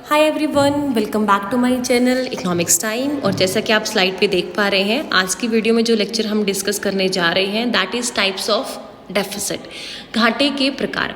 Hi everyone, welcome back to my channel economics time. और जैसा कि आप स्लाइड पे देख पा रहे हैं, आज की वीडियो में जो लेक्चर हम डिस्कस करने जा रहे हैं that is types of deficit, घाटे के प्रकार।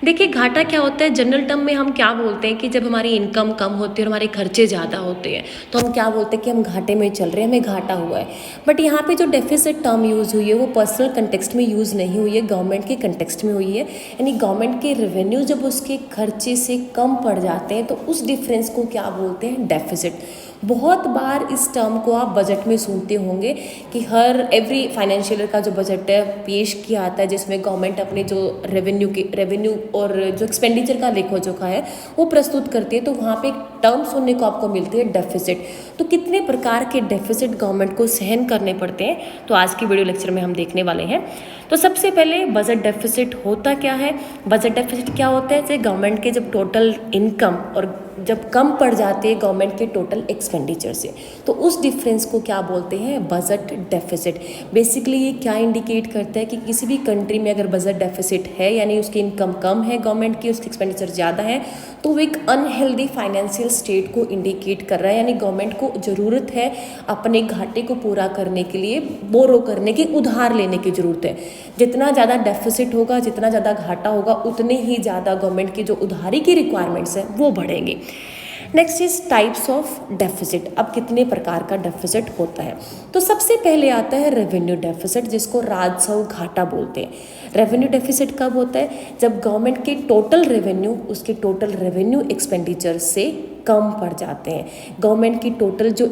देखिए, घाटा क्या होता है? जनरल टर्म में हम क्या बोलते हैं कि जब हमारी इनकम कम होती है और हमारे खर्चे ज़्यादा होते हैं तो हम क्या बोलते हैं कि हम घाटे में चल रहे हैं, हमें घाटा हुआ है। बट यहाँ पे जो डेफिसिट टर्म यूज़ हुई है वो पर्सनल कंटेक्स्ट में यूज़ नहीं हुई है, गवर्नमेंट के कंटेक्स्ट में हुई है। यानी गवर्नमेंट के रेवेन्यू जब उसके खर्चे से कम पड़ जाते हैं तो उस डिफरेंस को क्या बोलते हैं? डेफिसिट। बहुत बार इस टर्म को आप बजट में सुनते होंगे कि हर एवरी फाइनेंशियल का जो बजट है पेश किया आता है, जिसमें गवर्नमेंट अपने जो रेवेन्यू और जो एक्सपेंडिचर का लेखा जोखा है वो प्रस्तुत करती है। तो वहाँ पे एक टर्म सुनने को आपको मिलती है डेफिसिट। तो कितने प्रकार के डेफिसिट गवर्नमेंट को सहन करने पड़ते हैं तो आज की वीडियो लेक्चर में हम देखने वाले हैं। तो सबसे पहले बजट डेफिसिट होता क्या है? बजट डेफिसिट क्या होता है? जैसे गवर्नमेंट के जब टोटल इनकम और जब कम पड़ जाते हैं गवर्नमेंट के टोटल एक्सपेंडिचर से, तो उस डिफरेंस को क्या बोलते हैं? Budget deficit. बेसिकली ये क्या इंडिकेट करता है कि किसी भी कंट्री में अगर बजट डेफिसिट है यानी उसकी इनकम कम है गवर्नमेंट की, उसकी एक्सपेंडिचर ज़्यादा है, तो वो एक अनहेल्दी फाइनेंशियल स्टेट को इंडिकेट कर रहा है। यानी गवर्नमेंट को ज़रूरत है अपने घाटे को पूरा करने के लिए बोरो करने की, उधार लेने की ज़रूरत है। जितना ज़्यादा डेफिसिट होगा, जितना ज़्यादा घाटा होगा, उतने ही ज़्यादा गवर्नमेंट की जो उधारी की रिक्वायरमेंट्स हैं वो बढ़ेंगे। Next is types of deficit. अब कितने प्रकार का डेफिसिट होता है? तो सबसे पहले आता है रेवेन्यू डेफिसिट, जिसको राजस्व घाटा बोलते हैं। रेवेन्यू डेफिसिट कब होता है? जब गवर्नमेंट के टोटल रेवेन्यू उसके टोटल रेवेन्यू एक्सपेंडिचर से कम पड़ जाते हैं। गवर्नमेंट की टोटल जो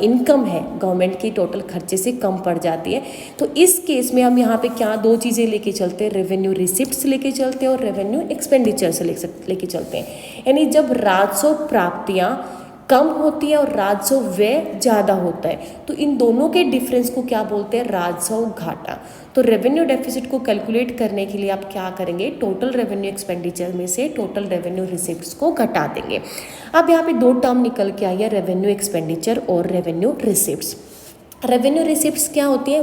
इनकम है गवर्नमेंट की टोटल खर्चे से कम पड़ जाती है। तो इस केस में हम यहाँ पे क्या दो चीज़ें लेके चलते हैं? रेवेन्यू रिसिप्ट्स लेके चलते हैं और रेवेन्यू एक्सपेंडिचर से लेके चलते हैं। यानी जब राजस्व प्राप्तियाँ कम होती है और राजस्व व्यय ज़्यादा होता है, तो इन दोनों के डिफरेंस को क्या बोलते हैं? राजस्व घाटा। तो रेवेन्यू डेफिसिट को कैलकुलेट करने के लिए आप क्या करेंगे? टोटल रेवेन्यू एक्सपेंडिचर में से टोटल रेवेन्यू रिसिप्ट्स को घटा देंगे। अब यहाँ पे दो टर्म निकल के आई है, रेवेन्यू एक्सपेंडिचर और रेवेन्यू रिसिप्ट्स। रेवेन्यू रिसिप्ट्स क्या होती हैं?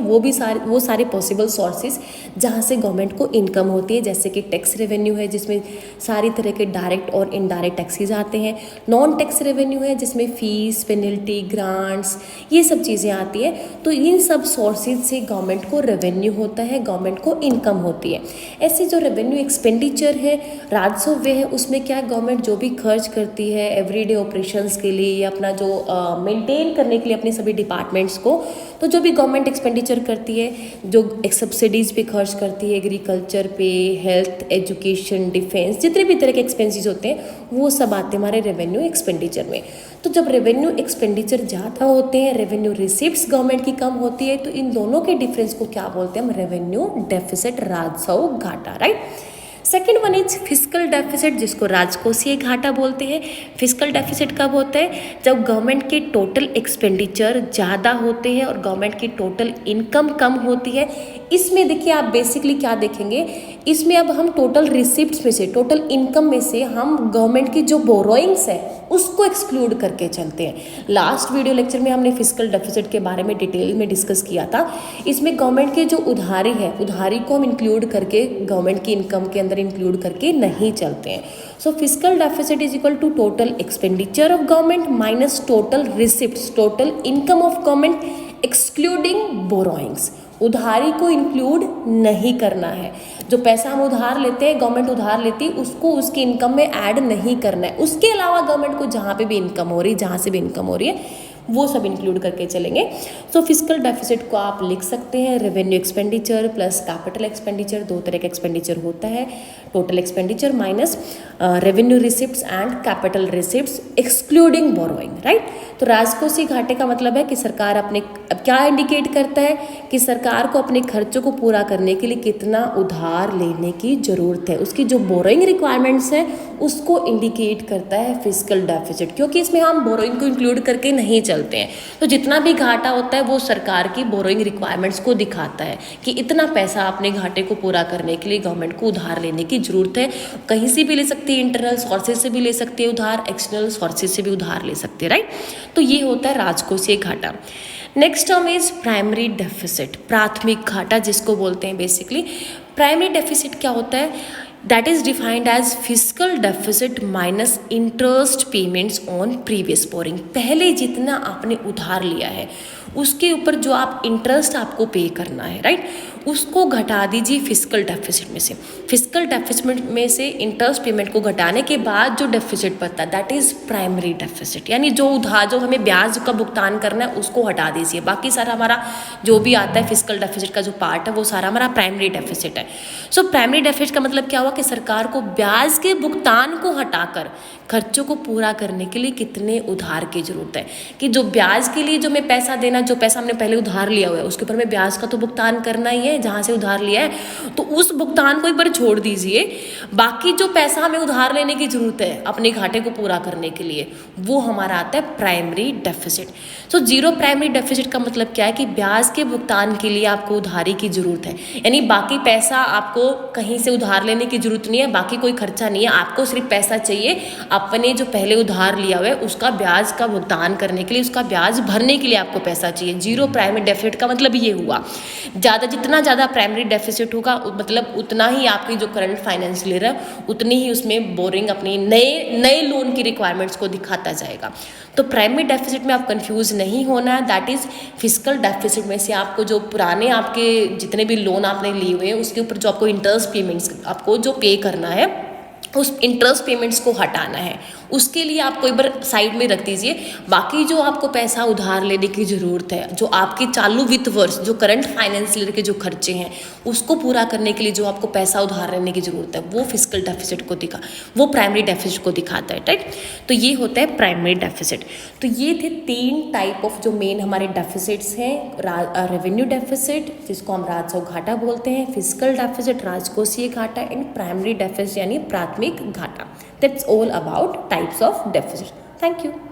वो सारे पॉसिबल सोर्सेज जहाँ से गवर्नमेंट को इनकम होती है, जैसे कि टैक्स रेवेन्यू है जिसमें सारी तरह के डायरेक्ट और इनडायरेक्ट टैक्सेस आते हैं। नॉन टैक्स रेवेन्यू है जिसमें फीस, पेनल्टी, ग्रांट्स, ये सब चीज़ें आती है। तो इन सब सोर्सेज से गवर्नमेंट को रेवेन्यू होता है, गवर्नमेंट को इनकम होती है। ऐसे जो रेवेन्यू एक्सपेंडिचर है, राजस्व व्यय है, उसमें क्या गवर्नमेंट जो भी खर्च करती है एवरीडे ऑपरेशंस के लिए या अपना जो मेंटेन करने के लिए अपने सभी डिपार्टमेंट्स को, तो जो भी गवर्नमेंट एक्सपेंडिचर करती है, जो सब्सिडीज़ पे खर्च करती है, एग्रीकल्चर पे, हेल्थ, एजुकेशन, डिफेंस, जितने भी तरह के एक्सपेंसेस होते हैं वो सब आते हैं हमारे रेवेन्यू एक्सपेंडिचर में। तो जब रेवेन्यू एक्सपेंडिचर ज़्यादा होते हैं, रेवेन्यू रिसिप्ट्स गवर्नमेंट की कम होती है, तो इन दोनों के डिफरेंस को क्या बोलते हैं हम? रेवेन्यू डेफिसिट, राजस्व घाटा, right. Second one is fiscal deficit, जिसको राजकोषीय घाटा बोलते हैं। फिस्कल डेफिसिट कब होता है? जब गवर्नमेंट के टोटल एक्सपेंडिचर ज़्यादा होते हैं और गवर्नमेंट की टोटल इनकम कम होती है। इसमें देखिए आप बेसिकली क्या देखेंगे, इसमें अब हम टोटल रिसिप्ट्स में से, टोटल इनकम में से हम गवर्नमेंट की जो बोरोइंग्स है उसको एक्सक्लूड करके चलते हैं। लास्ट वीडियो लेक्चर में हमने फिस्कल डेफिसिट के बारे में डिटेल में डिस्कस किया था। इसमें गवर्नमेंट की जो उधारी है, उधारी को हम इंक्लूड करके गवर्नमेंट की इनकम के अंदर इंक्लूड करके नहीं चलते हैं। So fiscal deficit is equal to total expenditure of government minus total receipts, total income of government excluding borrowings. उधारी को इंक्लूड नहीं करना है। जो पैसा हम उधार लेते हैं, गवर्नमेंट उधार लेती है, उसको उसकी इनकम में ऐड नहीं करना है। उसके अलावा गवर्नमेंट को जहाँ पे भी इनकम हो रही है, जहाँ से भी इनकम हो रही है, वो सब इंक्लूड करके चलेंगे। सो फिस्कल डेफिसिट को आप लिख सकते हैं revenue expenditure plus capital expenditure. दो तरह का एक्सपेंडिचर होता है, total expenditure minus revenue receipts and capital receipts excluding borrowing, right. तो राजकोषीय घाटे का मतलब है कि सरकार अपने, अब क्या इंडिकेट करता है कि सरकार को अपने खर्चों को पूरा करने के लिए कितना उधार लेने की ज़रूरत है, उसकी जो बोरोइंग रिक्वायरमेंट्स है उसको इंडिकेट करता है फिस्कल डेफिसिट। क्योंकि इसमें हम बोरोइंग को इंक्लूड करके नहीं चलते हैं, तो जितना भी घाटा होता है वो सरकार की बोरोइंग रिक्वायरमेंट्स को दिखाता है कि इतना पैसा अपने घाटे को पूरा करने के लिए गवर्नमेंट को उधार लेने की ज़रूरत है। कहीं से भी ले सकती है, इंटरनल सोर्सेज से भी ले सकती है उधार, एक्सटर्नल सोर्सेज से भी उधार ले सकती है, राइट। तो ये होता है राजकोषीय घाटा। Next term is primary deficit, प्राथमिक घाटा जिसको बोलते हैं। बेसिकली प्राइमरी डेफिसिट क्या होता है? That is defined as fiscal deficit minus interest payments on previous borrowing. पहले जितना आपने उधार लिया है उसके ऊपर जो आप इंटरेस्ट आपको पे करना है, राइट, उसको घटा दीजिए फिजिकल डेफिसिट में से। फिजिकल डेफिसिट में से इंटरेस्ट पेमेंट को घटाने के बाद जो डेफिसिट बचता है दैट इज प्राइमरी डेफिसिट, यानी जो उधार जो हमें ब्याज का भुगतान करना है उसको हटा दीजिए। बाकी सारा हमारा जो भी आता है फिजिकल डेफिसिट का जो पार्ट है वो सारा हमारा प्राइमरी डेफिसिट है। सो प्राइमरी डेफिसिट का मतलब क्या हुआ कि सरकार को ब्याज के भुगतान को हटाकर खर्चों को पूरा करने के लिए कितने उधार की जरूरत है, कि जो ब्याज के लिए जो मैं पैसा देना, जो पैसा हमने पहले उधार लिया हुआ है उसके ऊपर मैं ब्याज का तो भुगतान करना ही है जहाँ से उधार लिया है, तो उस भुगतान को एक बार छोड़ दीजिए। बाकी जो पैसा हमें उधार लेने की जरूरत है अपने घाटे को पूरा करने के लिए वो हमारा आता है primary deficit. So zero primary deficit का मतलब क्या है कि ब्याज के भुगतान के लिए आपको उधारी की जरूरत है, यानी बाकी पैसा आपको कहीं से उधार लेने की जरूरत नहीं है, बाकी कोई खर्चा नहीं है, आपको सिर्फ पैसा चाहिए अपने जो पहले उधार लिया हुआ है उसका ब्याज का भुगतान करने के लिए, उसका ब्याज भरने के लिए आपको पैसा चाहिए। जीरो प्राइमरी डेफिसिट का मतलब ये हुआ। जितना ज़्यादा प्राइमरी डेफिसिट होगा मतलब उतना ही आपकी जो करंट फाइनेंस ले रहा है उतनी ही उसमें बोरिंग अपनी नए लोन की रिक्वायरमेंट्स को दिखाता जाएगा। तो प्राइमरी डेफिसिट में आप कंफ्यूज नहीं होना है, दैट इज फिजिकल डेफिसिट में से आपको जो पुराने आपके जितने भी लोन आपने लिए हुए हैं उसके ऊपर जो आपको इंटरेस्ट पेमेंट्स आपको जो पे करना है उस इंटरेस्ट पेमेंट्स को हटाना है, उसके लिए आपको एक बार साइड में रख दीजिए। बाकी जो आपको पैसा उधार लेने की ज़रूरत है, जो आपके चालू वित्त वर्ष जो करंट फाइनेंस ईयर के जो खर्चे हैं उसको पूरा करने के लिए जो आपको पैसा उधार लेने की ज़रूरत है वो फिजिकल डेफिसिट को वो प्राइमरी डेफिसिट को दिखाता है, राइट। तो ये होता है प्राइमरी डेफिसिट। तो ये थे 3 टाइप ऑफ जो मेन हमारे डेफिसिट्स हैं, रेवेन्यू डेफिसिट जिसको हम राजस्व घाटा बोलते हैं, फिजिकल डेफिसिट राजकोषीय घाटा, एंड प्राइमरी डेफिसिट यानी प्राथमिक घाटा। That's all about types of deficit. Thank you.